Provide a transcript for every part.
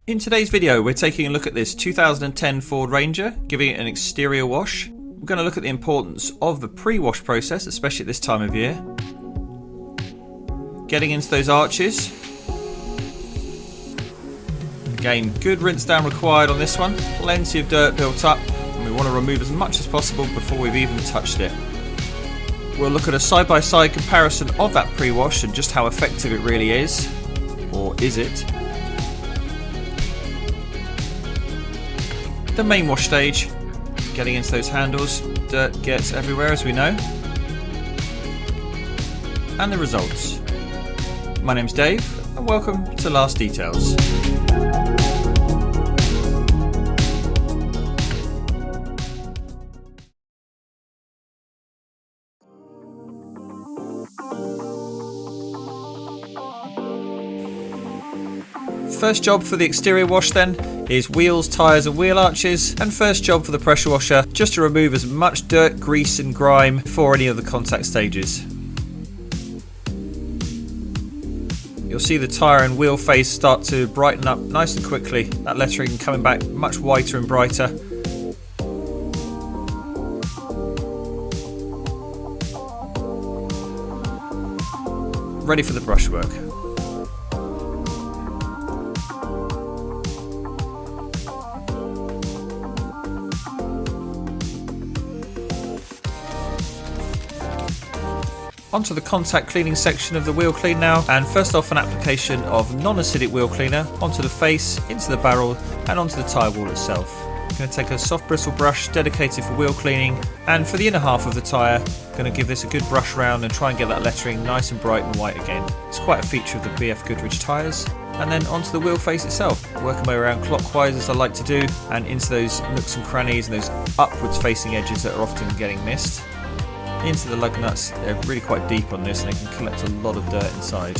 In today's video, we're taking a look at this 2010 Ford Ranger, giving it an exterior wash. We're going to look at the importance of the pre-wash process, especially at this time of year. Getting into those arches. Again, good rinse down required on this one. Plenty of dirt built up, and we want to remove as much as possible before we've even touched it. We'll look at a side-by-side comparison of that pre-wash and just how effective it really is. Or is it? The main wash stage, getting into those handles, dirt gets everywhere as we know. And the results. My name's Dave and welcome to Last Details. First job for the exterior wash then is wheels, tyres and wheel arches, and first job for the pressure washer just to remove as much dirt, grease and grime before any of the contact stages. You'll see the tyre and wheel face start to brighten up nice and quickly, that lettering coming back much whiter and brighter. Ready for the brushwork. Onto the contact cleaning section of the wheel clean now, and first off an application of non-acidic wheel cleaner onto the face, into the barrel and onto the tyre wall itself. I'm going to take a soft bristle brush dedicated for wheel cleaning, and for the inner half of the tyre I'm going to give this a good brush round and try and get that lettering nice and bright and white again. It's quite a feature of the BF Goodrich tyres. And then onto the wheel face itself, working my way around clockwise as I like to do, and into those nooks and crannies and those upwards facing edges that are often getting missed. Into the lug nuts, they're really quite deep on this and they can collect a lot of dirt inside.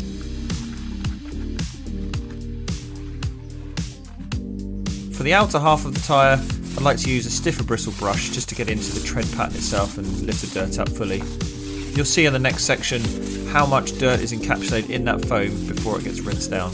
For the outer half of the tyre, I'd like to use a stiffer bristle brush just to get into the tread pattern itself and lift the dirt up fully. You'll see in the next section how much dirt is encapsulated in that foam before it gets rinsed down.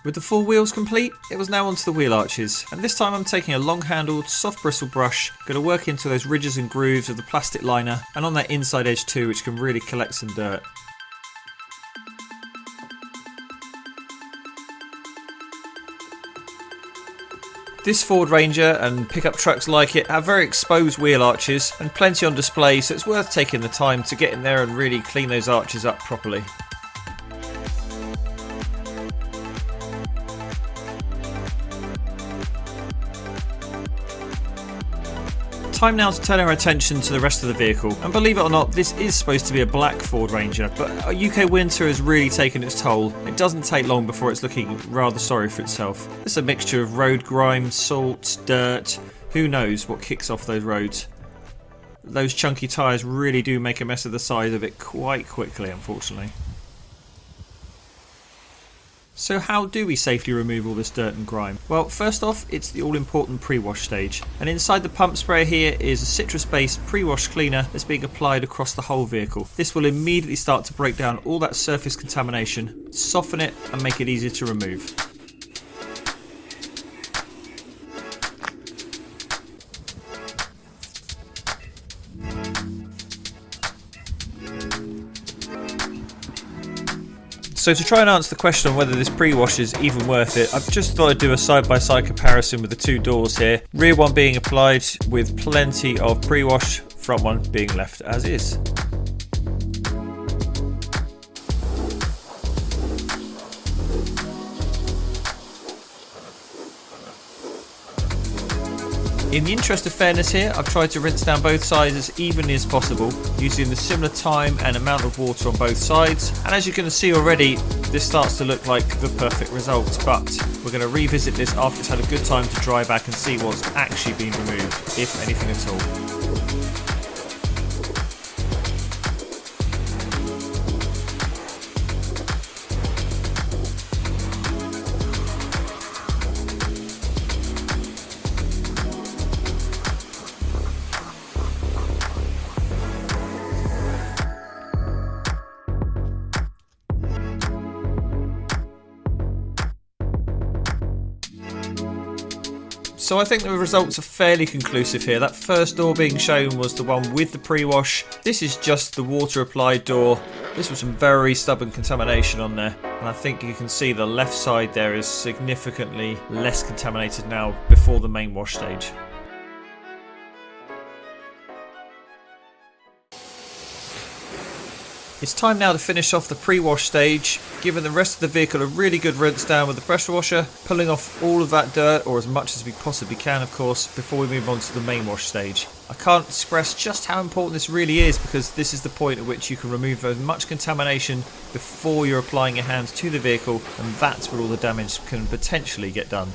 With the full wheels complete, it was now onto the wheel arches, and this time I'm taking a long handled soft bristle brush, going to work into those ridges and grooves of the plastic liner and on that inside edge too, which can really collect some dirt. This Ford Ranger and pickup trucks like it have very exposed wheel arches and plenty on display, so it's worth taking the time to get in there and really clean those arches up properly. Time now to turn our attention to the rest of the vehicle, and believe it or not, this is supposed to be a black Ford Ranger, but UK winter has really taken its toll. It doesn't take long before it's looking rather sorry for itself. It's a mixture of road grime, salt, dirt, who knows what kicks off those roads. Those chunky tyres really do make a mess of the side of it quite quickly, unfortunately. So how do we safely remove all this dirt and grime? Well, first off, it's the all-important pre-wash stage. And inside the pump sprayer here is a citrus-based pre-wash cleaner that's being applied across the whole vehicle. This will immediately start to break down all that surface contamination, soften it and make it easier to remove. So to try and answer the question on whether this pre-wash is even worth it, I've just thought I'd do a side-by-side comparison with the two doors here. Rear one being applied with plenty of pre-wash, front one being left as is. In the interest of fairness here, I've tried to rinse down both sides as evenly as possible, using the similar time and amount of water on both sides. And as you can see already, this starts to look like the perfect result, but we're going to revisit this after it's had a good time to dry back and see what's actually been removed, if anything at all. So I think the results are fairly conclusive here. That first door being shown was the one with the pre-wash. This is just the water applied door. This was some very stubborn contamination on there. And I think you can see the left side there is significantly less contaminated now before the main wash stage. It's time now to finish off the pre-wash stage, giving the rest of the vehicle a really good rinse down with the pressure washer, pulling off all of that dirt, or as much as we possibly can of course, before we move on to the main wash stage. I can't express just how important this really is, because this is the point at which you can remove as much contamination before you're applying your hands to the vehicle, and that's where all the damage can potentially get done.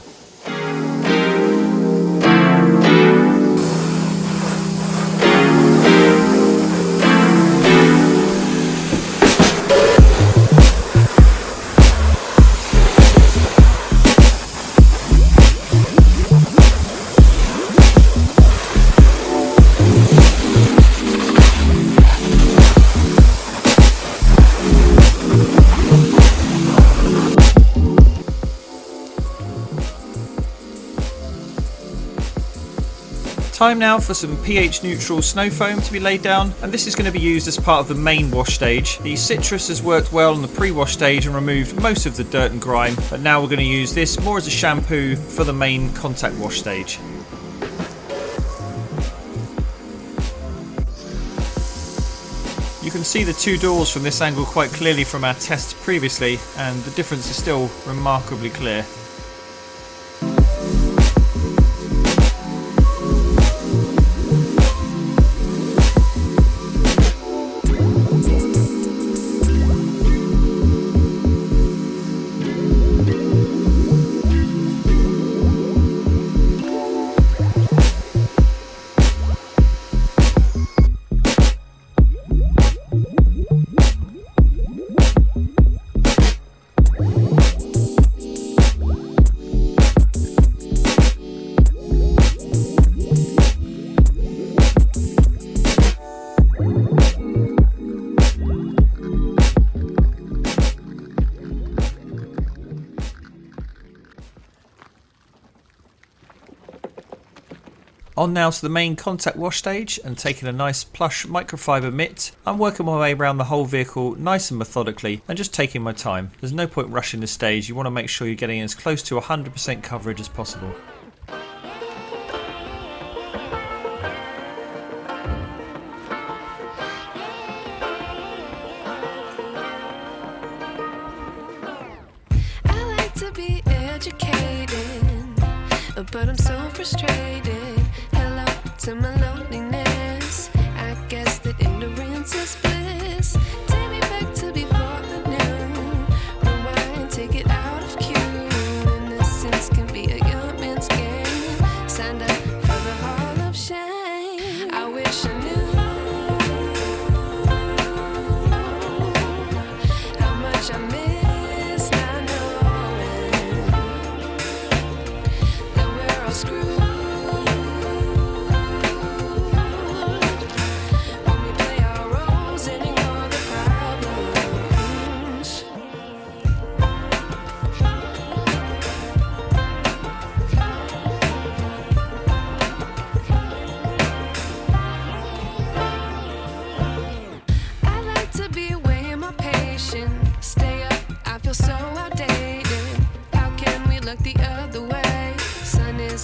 Time now for some pH neutral snow foam to be laid down, and this is going to be used as part of the main wash stage. The citrus has worked well on the pre-wash stage and removed most of the dirt and grime, but now we're going to use this more as a shampoo for the main contact wash stage. You can see the two doors from this angle quite clearly from our test previously, and the difference is still remarkably clear. On now to the main contact wash stage, and taking a nice plush microfiber mitt, I'm working my way around the whole vehicle nice and methodically and just taking my time. There's no point rushing this stage, you want to make sure you're getting as close to 100% coverage as possible. I like to be educated, but I'm so frustrated. Hello to my loneliness. I guess that ignorance is bliss. Take me back to before I knew. Rewind, take it out of cue. Innocence can be a young man's game. Signed up for the hall of shame. I wish I knew how much I miss not knowing that we're all screwed.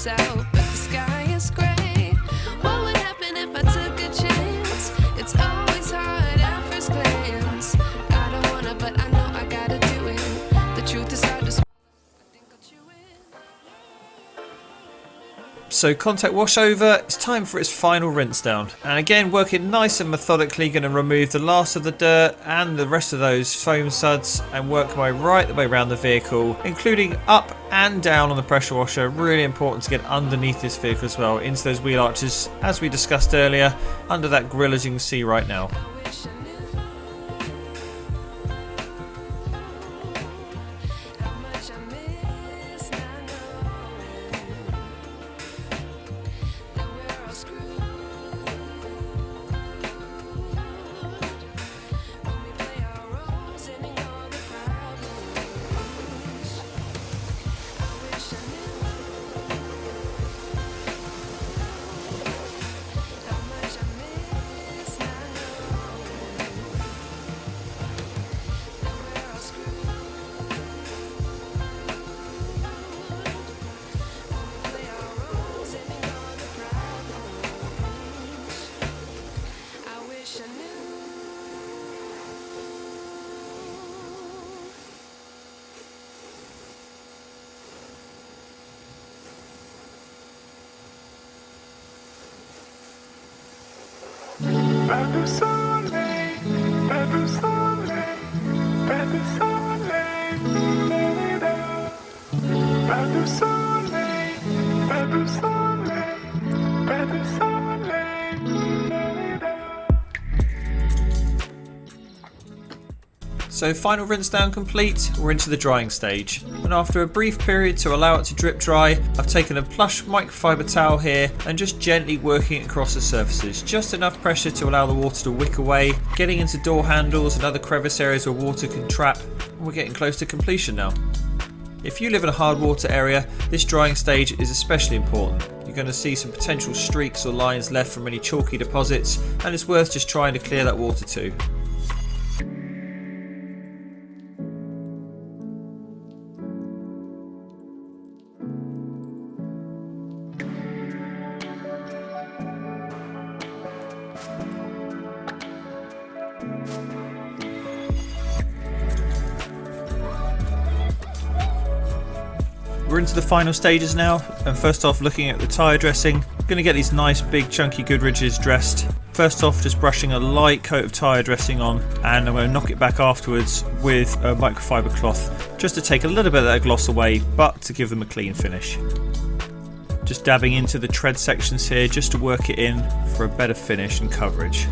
south, but the sky is grey. What would happen if I took a chance? It's always hard at first glance. I don't wanna, but I know I gotta do it. The truth is hard to swallow. I think I'll chew it. So contact wash over, it's time for its final rinse down. And again, working nice and methodically, going to remove the last of the dirt and the rest of those foam suds and work my right the way around the vehicle, including up and down on the pressure washer. Really important to get underneath this vehicle as well, into those wheel arches, as we discussed earlier, under that grille as you can see right now. I wish I knew how much I miss not knowing that we're all screwed when we play our roles and ignore the problems. I wish I knew how much I miss not knowing that we're all screwed when we play our roles and ignore the problems. I wish I knew. Pas de soleil, pas de soleil, pas de soleil, pas de soleil, pas de soleil, pas de soleil. So final rinse down complete, we're into the drying stage. And after a brief period to allow it to drip dry, I've taken a plush microfiber towel here and just gently working it across the surfaces. Just enough pressure to allow the water to wick away, getting into door handles and other crevice areas where water can trap. And we're getting close to completion now. If you live in a hard water area, this drying stage is especially important. You're going to see some potential streaks or lines left from any chalky deposits, and it's worth just trying to clear that water too. We're into the final stages now, and first off looking at the tyre dressing. Going to get these nice big chunky Goodridges dressed. First off just brushing a light coat of tyre dressing on, and I'm going to knock it back afterwards with a microfiber cloth just to take a little bit of that gloss away, but to give them a clean finish. Just dabbing into the tread sections here just to work it in for a better finish and coverage.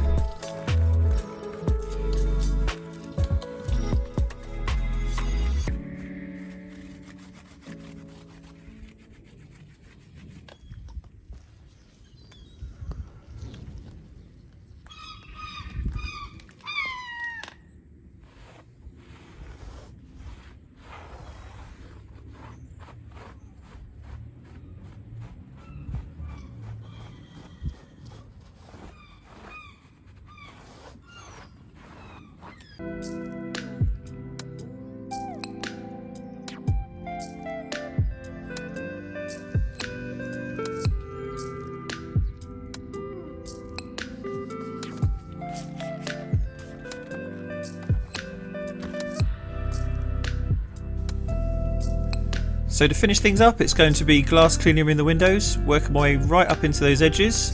So to finish things up, it's going to be glass cleaner in the windows, working my way right up into those edges.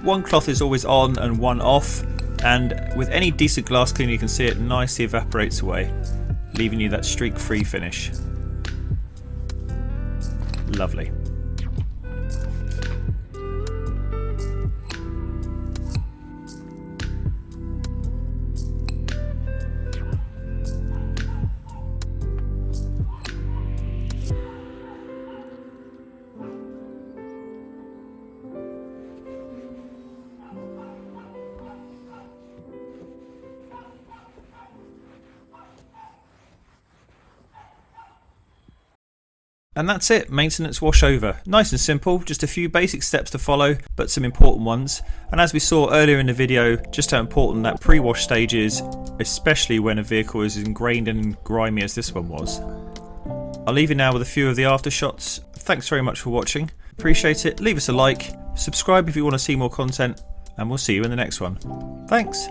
One cloth is always on and one off, and with any decent glass cleaner you can see it nicely evaporates away, leaving you that streak-free finish. Lovely. And that's it, maintenance wash over. Nice and simple, just a few basic steps to follow, but some important ones. And as we saw earlier in the video, just how important that pre-wash stage is, especially when a vehicle is ingrained and grimy as this one was. I'll leave you now with a few of the after shots. Thanks very much for watching. Appreciate it. Leave us a like, subscribe if you want to see more content, and we'll see you in the next one. Thanks.